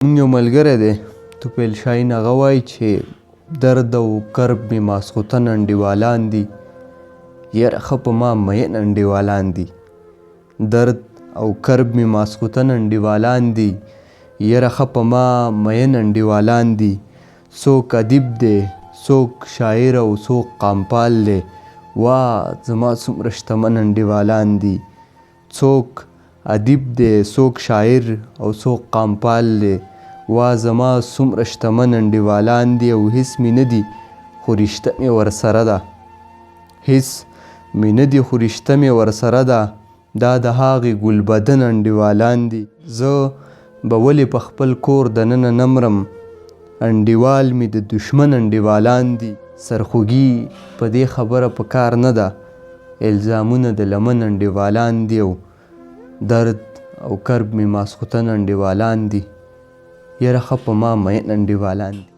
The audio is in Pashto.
مونږ یو ملګری دی توفیل شاهین هغه وایي چې درد او کرب مې ماسخوتن انډیوالان دي یاره ښه په ما مین انډیوالان دي درد او کرب مې ماسخوتن انډیوالان دي یاره ښه په ما مین انډیوالان دي څوک ادیب دی څوک شاعر او څوک قامپال دی واه زما څومره شتمن انډیوالان دي څوک ادیب دی څوک شاعر او څوک قامپال دی واه زما څومره شتمن انډیوالان دي او هیڅ مې نه دي خو رشته مې ورسره ده هیڅ مې نه دي خو رشته مې ورسره ده دا د هغې ګلبدن انډیوالان دي زه به ولې په خپل کور دننه نه مرم انډیوال مې د دشمن انډیوالان دي سرخوږي په دې خبره په کار نه ده الزامونه د لمن انډیوالان دي او درد او کرب مې ماسخوتن انډیوالان دي یاره ښه په ما مین انډیوالان دي